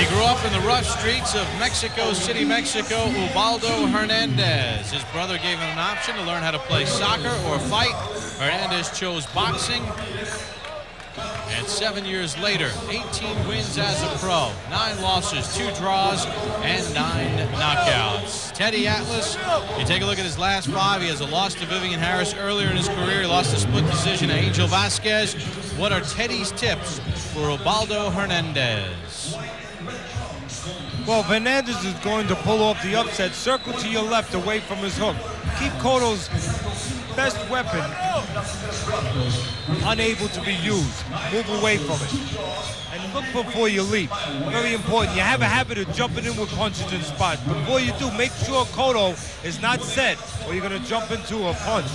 He grew up in the rough streets of Mexico City, Mexico. Ubaldo Hernandez. His brother gave him an option to learn how to play soccer or fight. Hernandez chose boxing. And 7 years later, 18 wins as a pro, 9 losses, 2 draws, and 9 knockouts. Teddy Atlas, you take a look at his last 5. He has a loss to Vivian Harris earlier in his career. He lost a split decision to Angel Vasquez. What are Teddy's tips for Ubaldo Hernandez? Well, Hernandez is going to pull off the upset. Circle to your left away from his hook. Keep Cotto's best weapon unable to be used. Move away from it. And look before you leap. Very important. You have a habit of jumping in with punches and spots. Before you do, make sure Cotto is not set or you're going to jump into a punch.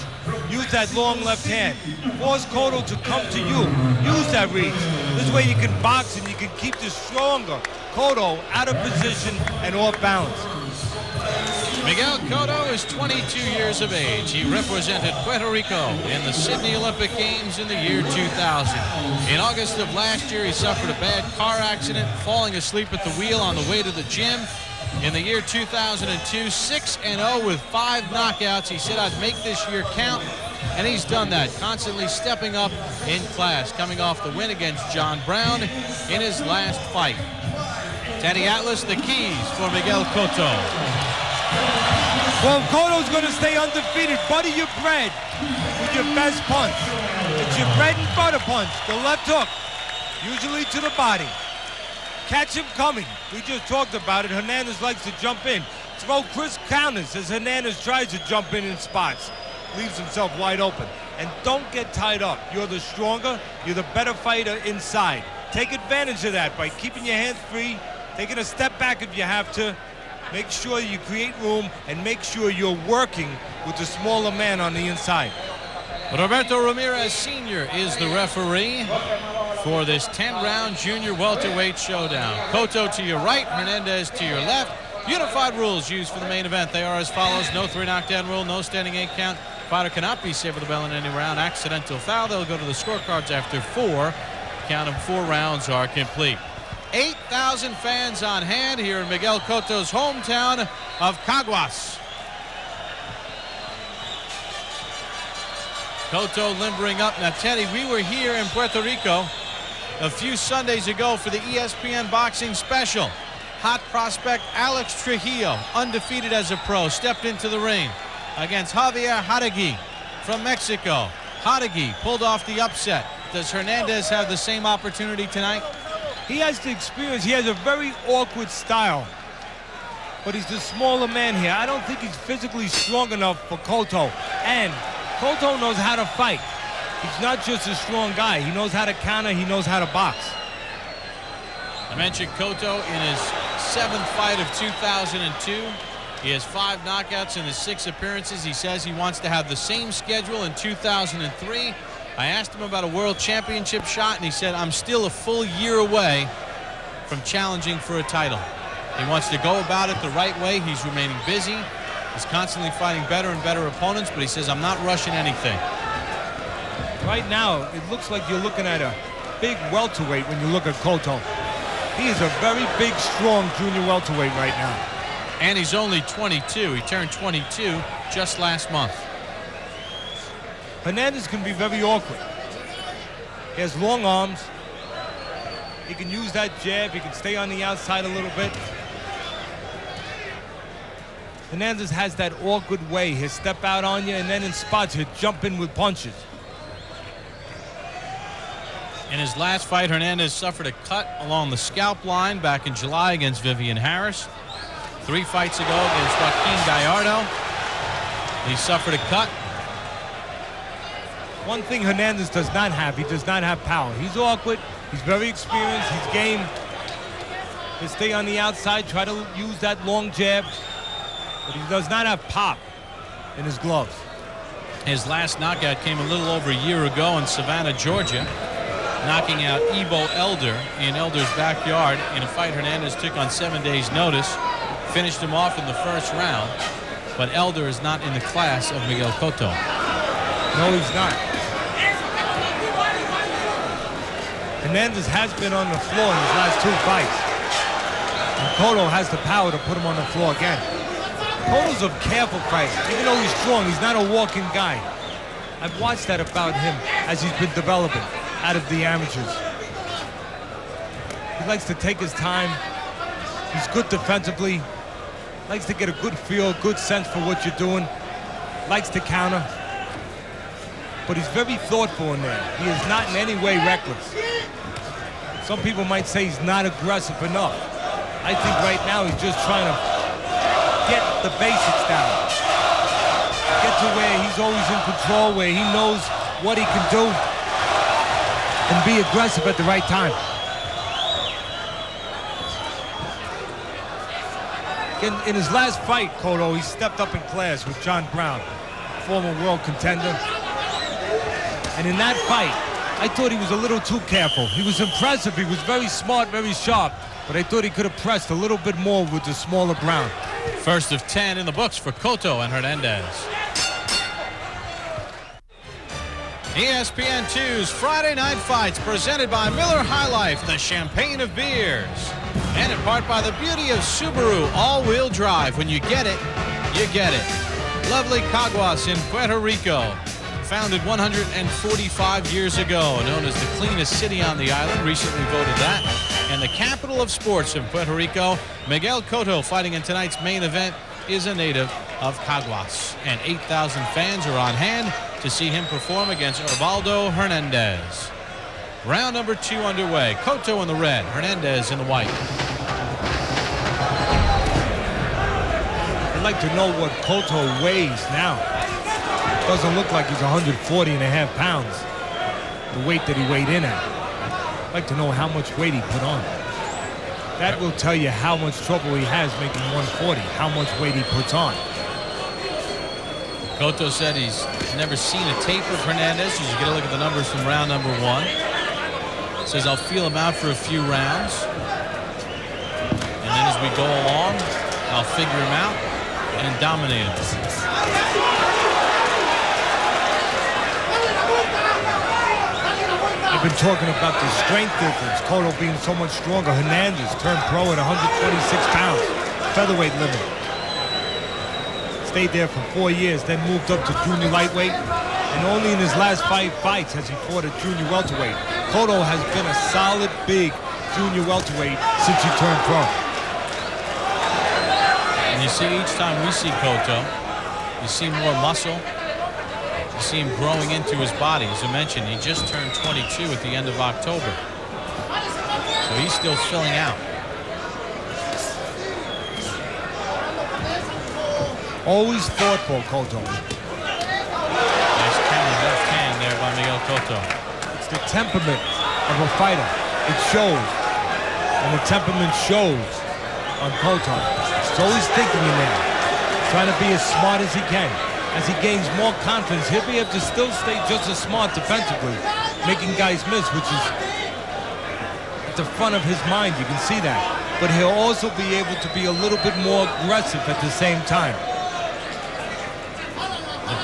Use that long left hand. Force Cotto to come to you. Use that reach. This way you can box and you can keep the stronger Cotto out of position and off balance. Miguel Cotto is 22 years of age. He represented Puerto Rico in the Sydney Olympic Games in the year 2000. In August of last year, he suffered a bad car accident, falling asleep at the wheel on the way to the gym. In the year 2002, 6-0 with 5 knockouts. He said, I'd make this year count, and he's done that, constantly stepping up in class, coming off the win against John Brown in his last fight. Teddy Atlas, the keys for Miguel Cotto. Well, Cotto's going to stay undefeated. Butter your bread with your best punch. It's your bread and butter punch, the left hook, usually to the body. Catch him coming. We just talked about it. Hernandez likes to jump in. Throw Chris counters as Hernandez tries to jump in spots. Leaves himself wide open. And don't get tied up. You're the stronger, you're the better fighter inside. Take advantage of that by keeping your hands free, taking a step back if you have to. Make sure you create room and make sure you're working with the smaller man on the inside. Roberto Ramirez Sr. is the referee for this 10-round junior welterweight showdown. Cotto to your right, Hernandez to your left. Unified rules used for the main event. They are as follows. No 3 knockdown rule, no standing 8 count. Fighter cannot be saved with the bell in any round. Accidental foul, they'll go to the scorecards after 4. Count them, 4 rounds are complete. 8,000 fans on hand here in Miguel Cotto's hometown of Caguas. Cotto limbering up. Now, Teddy, we were here in Puerto Rico a few Sundays ago for the ESPN boxing special. Hot prospect Alex Trujillo, undefeated as a pro, stepped into the ring against Javier Jauregui from Mexico. Jauregui pulled off the upset. Does Hernandez have the same opportunity tonight? He has the experience. He has a very awkward style. But he's the smaller man here. I don't think he's physically strong enough for Cotto. And Cotto knows how to fight. He's not just a strong guy. He knows how to counter. He knows how to box. I mentioned Cotto in his 7th fight of 2002. He has 5 knockouts in his 6 appearances. He says he wants to have the same schedule in 2003. I asked him about a world championship shot, and he said, I'm still a full year away from challenging for a title. He wants to go about it the right way. He's remaining busy. He's constantly fighting better and better opponents, but he says, I'm not rushing anything. Right now, it looks like you're looking at a big welterweight when you look at Cotto. He is a very big, strong junior welterweight right now. And he's only 22. He turned 22 just last month. Hernandez can be very awkward. He has long arms. He can use that jab. He can stay on the outside a little bit. Hernandez has that awkward way. He'll step out on you, and then in spots, he'll jump in with punches. In his last fight, Hernandez suffered a cut along the scalp line back in July against Vivian Harris. 3 fights ago against Joaquin Gallardo, he suffered a cut. One thing Hernandez does not have, he does not have power. He's awkward, he's very experienced, he's game. He'll stay on the outside, try to use that long jab, but he does not have pop in his gloves. His last knockout came a little over a year ago in Savannah, Georgia, knocking out Ivo Elder in Elder's backyard in a fight Hernandez took on 7 days' notice. Finished him off in the 1st round, but Elder is not in the class of Miguel Cotto. No, he's not. Hernandez has been on the floor in his last 2 fights. And Cotto has the power to put him on the floor again. Cotto's a careful fighter. Even though he's strong, he's not a walking guy. I've watched that about him as he's been developing out of the amateurs. He likes to take his time. He's good defensively. Likes to get a good feel, good sense for what you're doing. Likes to counter. But he's very thoughtful in there. He is not in any way reckless. Some people might say he's not aggressive enough. I think right now he's just trying to get the basics down. Get to where he's always in control, where he knows what he can do, and be aggressive at the right time. In his last fight, Cotto, he stepped up in class with John Brown, former world contender. And in that fight, I thought he was a little too careful. He was impressive, he was very smart, very sharp, but I thought he could have pressed a little bit more with the smaller Brown. First of 10 in the books for Cotto and Hernandez. ESPN 2's Friday Night Fights, presented by Miller High Life, the champagne of beers. And in part by the beauty of Subaru all-wheel drive. When you get it, you get it. Lovely Caguas in Puerto Rico. Founded 145 years ago, known as the cleanest city on the island, recently voted that. And the capital of sports in Puerto Rico. Miguel Cotto, fighting in tonight's main event, is a native of Caguas. And 8,000 fans are on hand to see him perform against Ubaldo Hernandez. Round number 2 underway. Cotto in the red, Hernandez in the white. I'd like to know what Cotto weighs now. Doesn't look like he's 140.5 pounds, the weight that he weighed in at. I'd like to know how much weight he put on. That will tell you how much trouble he has making 140, how much weight he puts on. Cotto said he's never seen a tape of Hernandez. You should get a look at the numbers from round number 1. Says I'll feel him out for a few rounds. And then as we go along, I'll figure him out and dominate him. I've been talking about the strength difference. Cotto being so much stronger. Hernandez turned pro at 126 pounds. Featherweight limit. Stayed there for 4 years, then moved up to junior lightweight. And only in his last 5 fights has he fought at junior welterweight. Cotto has been a solid, big junior welterweight since he turned pro. And you see, each time we see Cotto, you see more muscle. You see him growing into his body. As I mentioned, he just turned 22 at the end of October. So he's still filling out. Always thoughtful, Cotto. Nice counter left hand there by Miguel Cotto. It's the temperament of a fighter. It shows. And the temperament shows on Cotto. He's always thinking in there. Trying to be as smart as he can. As he gains more confidence, he'll be able to still stay just as smart defensively, making guys miss, which is at the front of his mind. You can see that. But he'll also be able to be a little bit more aggressive at the same time.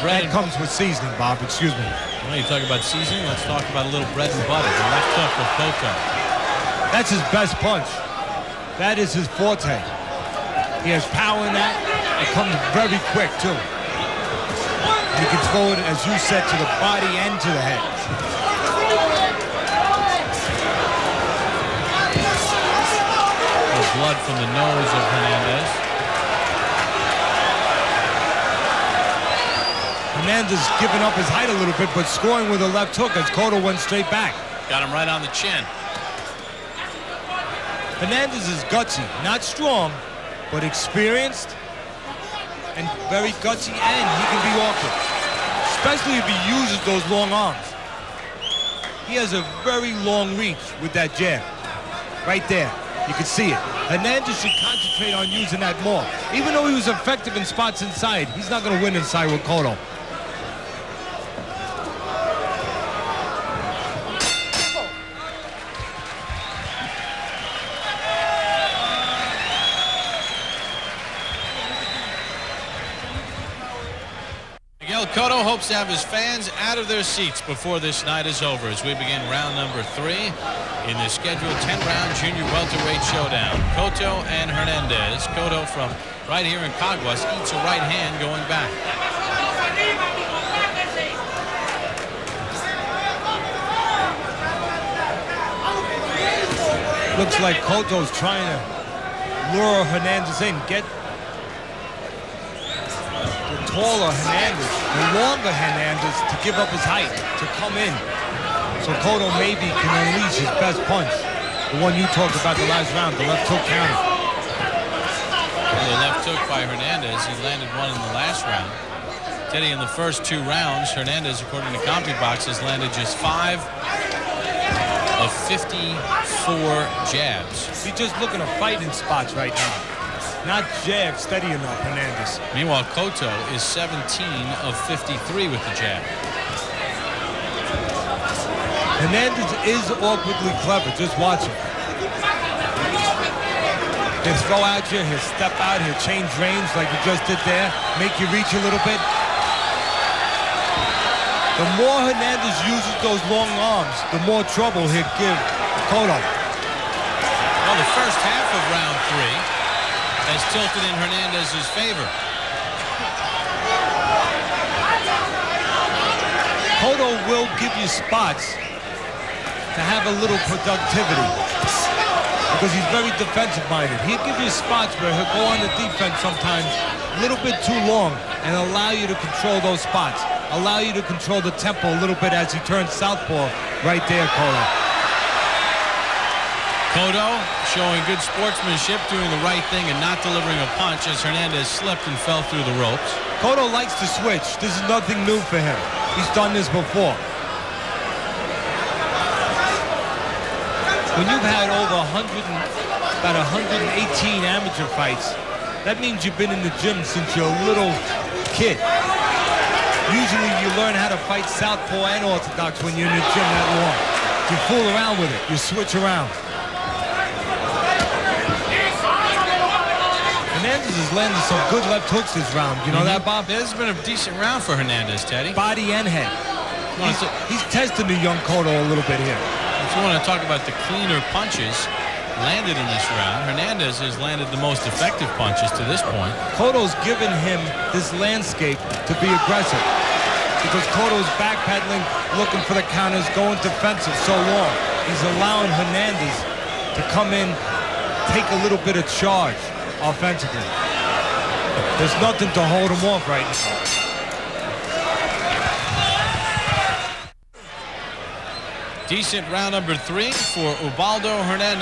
That comes with seasoning, Bob. Excuse me. Well, you talk about seasoning. Let's talk about a little bread and butter. The left hook of Cotto. That's his best punch. That is his forte. He has power in that. It comes very quick, too. He can throw it, as you said, to the body and to the head. There's blood from the nose of Hernandez. Hernandez giving up his height a little bit, but scoring with a left hook as Cotto went straight back. Got him right on the chin. Hernandez is gutsy, not strong, but experienced and very gutsy, and he can be awkward, especially if he uses those long arms. He has a very long reach with that jab. Right there, you can see it. Hernandez should concentrate on using that more. Even though he was effective in spots inside, he's not going to win inside with Cotto. Miguel Cotto hopes to have his fans out of their seats before this night is over as we begin round number 3 in the scheduled 10-round junior welterweight showdown. Cotto and Hernandez. Cotto from right here in Caguas eats a right hand going back. Looks like Cotto's trying to lure Hernandez in. Get the taller Hernandez, the longer Hernandez to give up his height, to come in. So Cotto maybe can unleash his best punch. The one you talked about the last round, the left hook counter. The left hook by Hernandez. He landed one in the last round. Teddy, in the first 2 rounds, Hernandez, according to CompuBox, has landed just 5 of 54 jabs. He's just looking to fight in spots right now. Not jab steady enough, Hernandez. Meanwhile, Cotto is 17 of 53 with the jab. Hernandez is awkwardly clever. Just watch him. He'll throw out you, he'll step out, he'll change range like he just did there, make you reach a little bit. The more Hernandez uses those long arms, the more trouble he'll give Cotto. Well, the first half of round 3 has tilted in Hernandez's favor. Cotto will give you spots to have a little productivity because he's very defensive-minded. He'll give you spots where he'll go on the defense sometimes a little bit too long and allow you to control those spots. Allow you to control the tempo a little bit as he turns southpaw right there, Cotto. Cotto showing good sportsmanship, doing the right thing and not delivering a punch as Hernandez slipped and fell through the ropes. Cotto likes to switch. This is nothing new for him. He's done this before. When you've had over about 118 amateur fights, that means you've been in the gym since you're a little kid. Usually you learn how to fight southpaw and orthodox when you're in the gym that long. You fool around with it. You switch around. Hernandez has landed some good left hooks this round. You know that, Bob? This has been a decent round for Hernandez, Teddy. Body and head. He's testing the young Cotto a little bit here. If you want to talk about the cleaner punches landed in this round, Hernandez has landed the most effective punches to this point. Cotto's given him this landscape to be aggressive because Cotto's backpedaling, looking for the counters, going defensive so long. He's allowing Hernandez to come in, take a little bit of charge offensively. There's nothing to hold him off right now. Decent round number 3 for Ubaldo Hernandez.